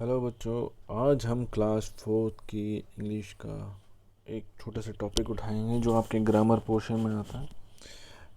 Hello बच्चों। आज हम क्लास फोर्थ की इंग्लिश का एक छोटा सा टॉपिक उठाएंगे जो आपके ग्रामर पोर्शन में आता है।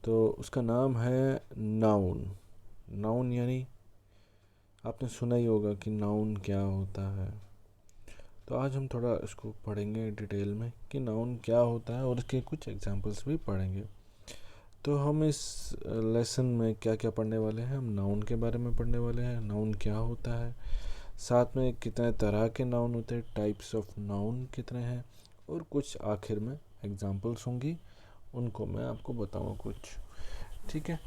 तो उसका नाम है नाउन। नाउन यानी आपने सुना ही होगा कि नाउन क्या होता है। तो आज हम थोड़ा इसको पढ़ेंगे डिटेल में कि नाउन क्या होता है और इसके कुछ एग्जांपल्स भी पढ़ेंगे। तो हम इस लेसन में क्या क्या पढ़ने वाले हैं, हम नाउन के बारे में पढ़ने वाले हैं, नाउन क्या होता है, साथ में कितने तरह के नाउन होते हैं, टाइप्स ऑफ नाउन कितने हैं, और कुछ आखिर में एग्जांपल्स होंगी, उनको मैं आपको बताऊंगा कुछ। ठीक है,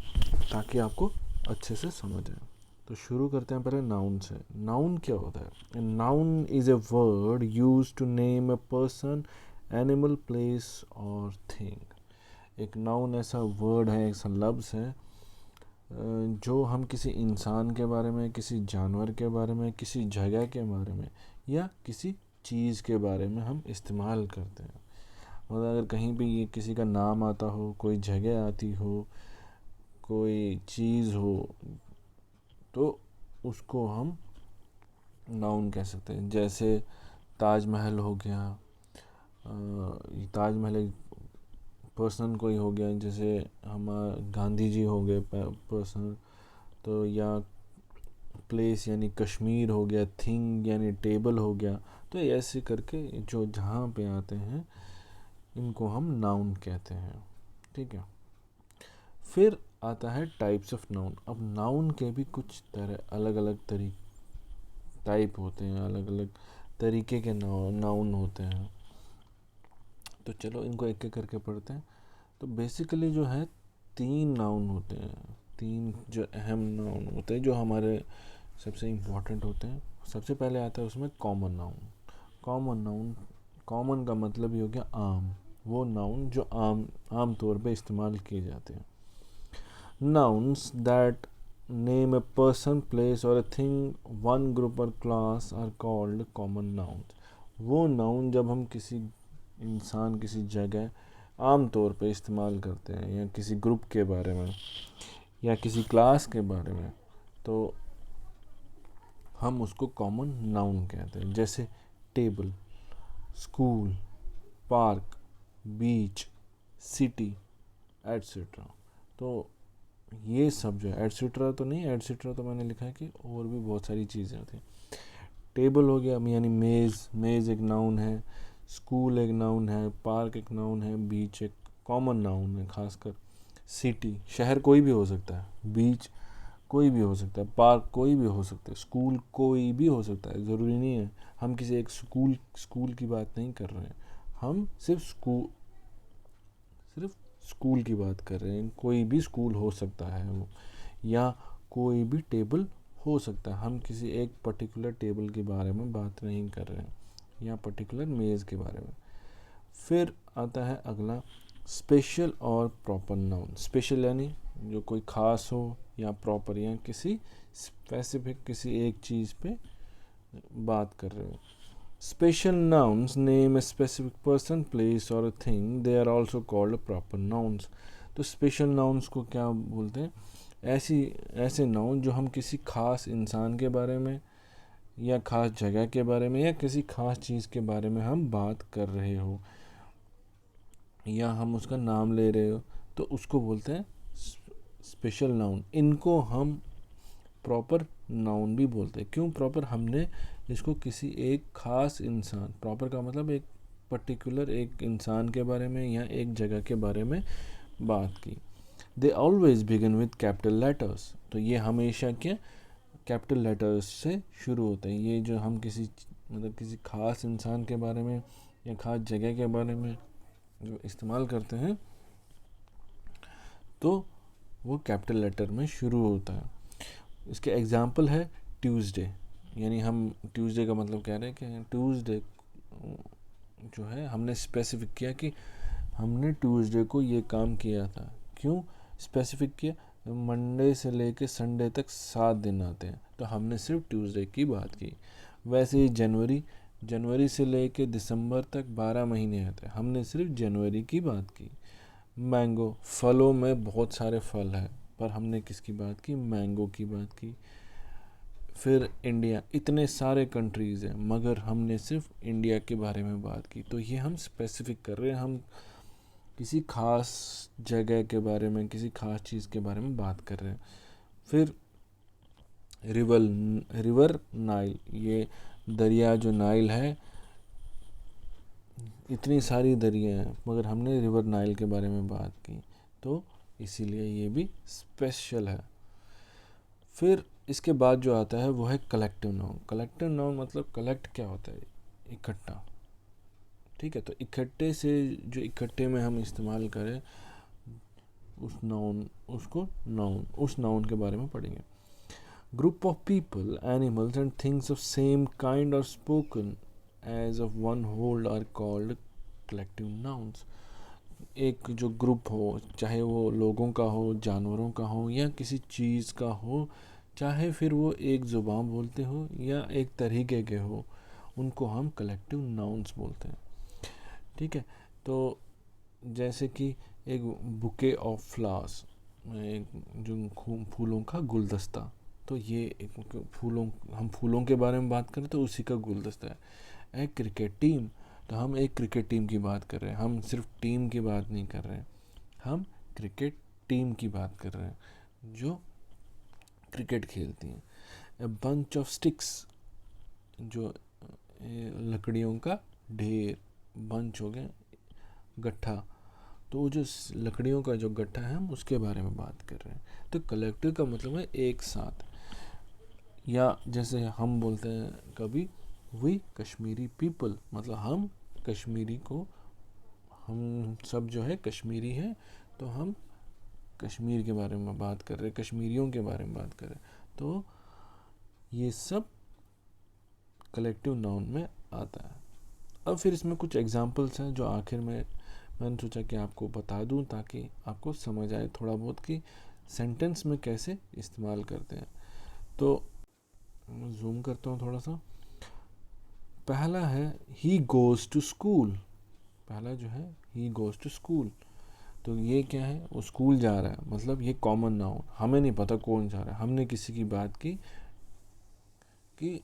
ताकि आपको अच्छे से समझ आए। तो शुरू करते हैं पहले नाउन से। नाउन क्या होता है? Noun is a word use to name a person, animal, place और थिंग। एक नाउन ऐसा वर्ड है, ऐसा लफ्ज़ है जो हम किसी इंसान के बारे में, किसी जानवर के बारे में, किसी जगह के बारे में या किसी चीज़ के बारे में हम इस्तेमाल करते हैं। मतलब अगर कहीं भी ये किसी का नाम आता हो, कोई जगह आती हो, कोई चीज़ हो, तो उसको हम नाउन कह सकते हैं। जैसे ताजमहल हो गया, ताजमहल एक पर्सन कोई हो गया, जैसे हम गांधी जी हो गए पर्सन। तो या प्लेस यानी कश्मीर हो गया, थिंग यानी टेबल हो गया। तो ऐसे करके जो जहाँ पे आते हैं इनको हम नाउन कहते हैं। ठीक है, फिर आता है टाइप्स ऑफ नाउन। अब नाउन के भी कुछ तरह अलग अलग टाइप होते हैं, अलग अलग तरीके के नाउन होते हैं। तो चलो इनको एक एक करके पढ़ते हैं। तो बेसिकली जो है तीन नाउन होते हैं, तीन जो अहम नाउन होते हैं जो हमारे सबसे इम्पोर्टेंट होते हैं। सबसे पहले आता है उसमें common noun. Common noun, common का मतलब ये हो गया आम, वो नाउन जो आम तौर पे इस्तेमाल किए जाते हैं। Nouns that name a person, place और ए थिंग, वन ग्रुप और class are called common nouns. वो नाउन जब हम किसी इंसान, किसी जगह आम तौर पे इस्तेमाल करते हैं या किसी ग्रुप के बारे में या किसी क्लास के बारे में, तो हम उसको कॉमन नाउन कहते हैं। जैसे टेबल, स्कूल, पार्क, बीच, सिटी, एट्सेट्रा। तो ये सब जो है, एट्सेट्रा तो नहीं, एट्सेट्रा तो मैंने लिखा है कि और भी बहुत सारी चीज़ें होती हैं। टेबल हो गया यानी मेज़, मेज़ एक नाउन है। स्कूल एक नाउन है, पार्क एक नाउन है, बीच एक कॉमन नाउन है। खासकर सिटी, शहर कोई भी हो सकता है, बीच कोई भी हो सकता है, पार्क कोई भी हो सकता है, स्कूल कोई भी हो सकता है। ज़रूरी नहीं है हम किसी एक स्कूल की बात नहीं कर रहे हैं, हम सिर्फ स्कूल की बात कर रहे हैं। कोई भी स्कूल हो सकता है वो, या कोई भी टेबल हो सकता है। हम किसी एक पर्टिकुलर टेबल के बारे में बात नहीं कर रहे हैं या पर्टिकुलर मेज़ के बारे में। फिर आता है अगला स्पेशल और प्रॉपर नाउन। स्पेशल यानी जो कोई ख़ास हो, या प्रॉपर या किसी स्पेसिफिक, किसी एक चीज़ पे बात कर रहे हो। Special nouns name a specific person, place और thing, they are also called proper nouns. तो स्पेशल नाउन्स को क्या बोलते हैं? ऐसे नाउन जो हम किसी खास इंसान के बारे में या ख़ास जगह के बारे में या किसी ख़ास चीज़ के बारे में हम बात कर रहे हो या हम उसका नाम ले रहे हो, तो उसको बोलते हैं स्पेशल नाउन। इनको हम प्रॉपर नाउन भी बोलते हैं। क्यों प्रॉपर? हमने इसको किसी एक ख़ास इंसान, प्रॉपर का मतलब एक पर्टिकुलर एक इंसान के बारे में या एक जगह के बारे में बात की। They always begin with capital letters. तो ये हमेशा क्या कैपिटल लेटर्स से शुरू होते हैं। ये जो हम किसी मतलब किसी ख़ास इंसान के बारे में या ख़ास जगह के बारे में जो इस्तेमाल करते हैं, तो वो कैपिटल लेटर में शुरू होता है। इसके एग्जाम्पल है ट्यूसडे, यानी हम ट्यूसडे का मतलब कह रहे हैं कि ट्यूसडे जो है हमने स्पेसिफिक किया कि हमने ट्यूसडे को ये काम किया था। क्यों स्पेसिफिक किया? मंडे से लेके संडे तक 7 दिन आते हैं, तो हमने सिर्फ ट्यूसडे की बात की। वैसे ही जनवरी से लेके दिसंबर तक 12 महीने आते हैं, हमने सिर्फ जनवरी की बात की। मैंगो, फलों में बहुत सारे फल हैं, पर हमने किसकी बात की? मैंगो की बात की। फिर इंडिया, इतने सारे कंट्रीज़ हैं मगर हमने सिर्फ इंडिया के बारे में बात की, तो ये हम स्पेसिफिक कर रहे हैं, हम किसी ख़ास जगह के बारे में, किसी ख़ास चीज़ के बारे में बात कर रहे हैं। फिर रिवर नाइल, ये दरिया जो नाइल है, इतनी सारी दरिया हैं मगर हमने रिवर नाइल के बारे में बात की, तो इसीलिए ये भी स्पेशल है। फिर इसके बाद जो आता है वो है कलेक्टिव नाउन। कलेक्टिव नाउन मतलब कलेक्ट क्या होता है, इकट्ठा, ठीक है। तो इकट्ठे से जो इकट्ठे में हम इस्तेमाल करें उस नाउन, उसको नाउन, उस नाउन के बारे में पढ़ेंगे। Group of people, animals and things of same kind और spoken as of one whole are called collective nouns. एक जो ग्रुप हो, चाहे वो लोगों का हो, जानवरों का हो या किसी चीज़ का हो, चाहे फिर वो एक ज़ुबान बोलते हो या एक तरीके के हो, उनको हम कलेक्टिव नाउन्स बोलते हैं, ठीक है। तो जैसे कि एक बुके ऑफ फ्लावर्स, एक जो फूलों का गुलदस्ता, तो ये एक हम फूलों के बारे में बात करें तो उसी का गुलदस्ता है। एक क्रिकेट टीम, तो हम एक क्रिकेट टीम की बात कर रहे हैं, हम सिर्फ टीम की बात नहीं कर रहे हैं, हम क्रिकेट टीम की बात कर रहे हैं जो क्रिकेट खेलती हैं। ए बंच ऑफ स्टिक्स, जो लकड़ियों का ढेर, बंच हो गया गट्ठा, तो वो जो लकड़ियों का जो गट्ठा है हम उसके बारे में बात कर रहे हैं। तो कलेक्टिव का मतलब है एक साथ, या जैसे हम बोलते हैं कभी वी कश्मीरी पीपल, मतलब हम कश्मीरी को, हम सब जो है कश्मीरी हैं, तो हम कश्मीर के बारे में बात कर रहे हैं, कश्मीरियों के बारे में बात कर रहे हैं। तो ये सब कलेक्टिव नाउन में आता है। अब फिर इसमें कुछ एग्जांपल्स हैं जो आखिर में मैंने सोचा कि आपको बता दूं ताकि आपको समझ आए थोड़ा बहुत कि सेंटेंस में कैसे इस्तेमाल करते हैं। तो मैं जूम करता हूँ थोड़ा सा। पहला है ही गोज़ टू स्कूल, पहला जो है ही गोज़ टू स्कूल, तो ये क्या है, वो स्कूल जा रहा है, मतलब ये कॉमन नाउन, हमें नहीं पता कौन जा रहा है, हमने किसी की बात की कि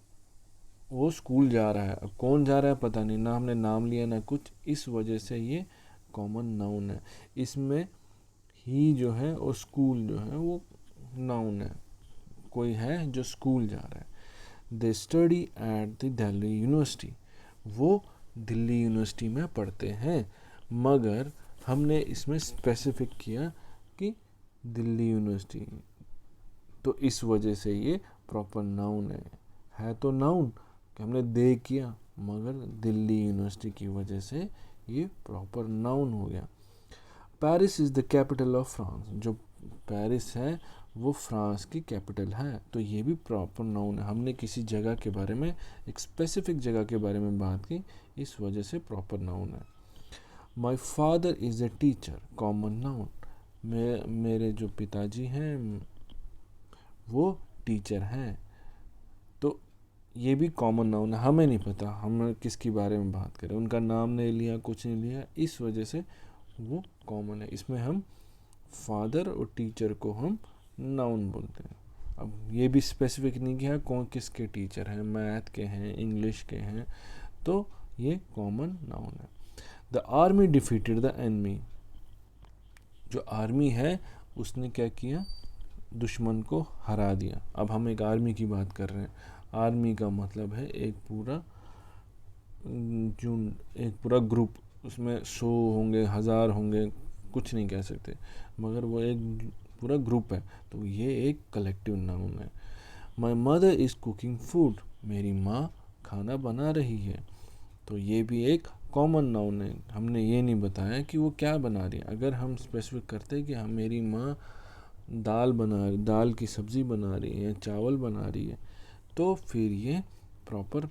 वो स्कूल जा रहा है, अब कौन जा रहा है पता नहीं, ना हमने नाम लिया ना कुछ, इस वजह से ये कॉमन नाउन है। इसमें ही जो है और स्कूल जो है वो नाउन है, कोई है जो स्कूल जा रहा है। They study at the Delhi university, वो दिल्ली यूनिवर्सिटी में पढ़ते हैं, मगर हमने इसमें स्पेसिफिक किया कि दिल्ली यूनिवर्सिटी, तो इस वजह से ये प्रॉपर नाउन है तो नाउन कि हमने दे किया, मगर दिल्ली यूनिवर्सिटी की वजह से ये प्रॉपर नाउन हो गया। Paris is the capital of France, जो पेरिस है वो फ्रांस की कैपिटल है, तो ये भी प्रॉपर नाउन है, हमने किसी जगह के बारे में, एक स्पेसिफिक जगह के बारे में बात की, इस वजह से प्रॉपर नाउन है। My father is a teacher, common noun, मेरे जो पिताजी हैं वो टीचर हैं, तो ये भी कॉमन नाउन है, हमें नहीं पता हम किसके बारे में बात करें, उनका नाम नहीं लिया, कुछ नहीं लिया, इस वजह से वो कॉमन है। इसमें हम फादर और टीचर को हम नाउन बोलते हैं। अब ये भी स्पेसिफिक नहीं किया कौन किसके टीचर हैं, मैथ के हैं, इंग्लिश के हैं, तो ये कॉमन नाउन है। The army defeated the enemy, जो आर्मी है उसने क्या किया, दुश्मन को हरा दिया। अब हम एक आर्मी की बात कर रहे हैं, आर्मी का मतलब है एक पूरा झुंड, एक पूरा ग्रुप, उसमें 100 होंगे, 1000 होंगे, कुछ नहीं कह सकते, मगर वो एक पूरा ग्रुप है, तो ये एक कलेक्टिव नाउन है। My mother is cooking food, मेरी माँ खाना बना रही है, तो ये भी एक कॉमन नाउन है, हमने ये नहीं बताया कि वो क्या बना रही है। अगर हम स्पेसिफिक करते हैं कि हम, मेरी माँ दाल की सब्ज़ी बना रही है या चावल बना रही है, तो फिर ये प्रॉपर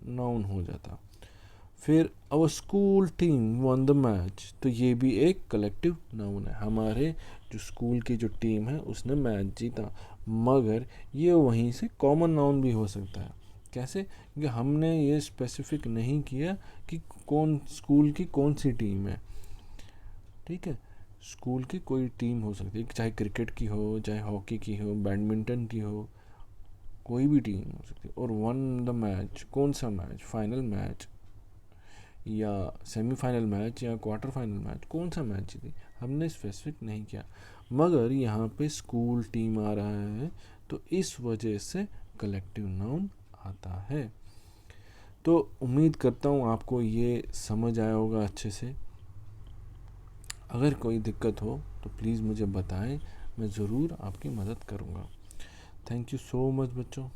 नाउन हो जाता। फिर our school team won the match, तो ये भी एक कलेक्टिव नाउन है, हमारे जो स्कूल की जो टीम है उसने मैच जीता, मगर ये वहीं से कॉमन नाउन भी हो सकता है। कैसे, क्योंकि हमने ये स्पेसिफिक नहीं किया कि कौन स्कूल की कौन सी टीम है, ठीक है। स्कूल की कोई टीम हो सकती है, चाहे क्रिकेट की हो, चाहे हॉकी की हो, बैडमिंटन की हो, कोई भी टीम हो सकती है, और वन द मैच, कौन सा मैच, फाइनल मैच या सेमीफाइनल मैच या क्वार्टर फाइनल मैच, कौन सा मैच जीती, हमने स्पेसिफिक नहीं किया, मगर यहाँ पे स्कूल टीम आ रहा है तो इस वजह से कलेक्टिव नाउन आता है। तो उम्मीद करता हूँ आपको ये समझ आया होगा अच्छे से। अगर कोई दिक्कत हो तो प्लीज़ मुझे बताएं, मैं ज़रूर आपकी मदद करूँगा। थैंक यू सो मच बच्चों।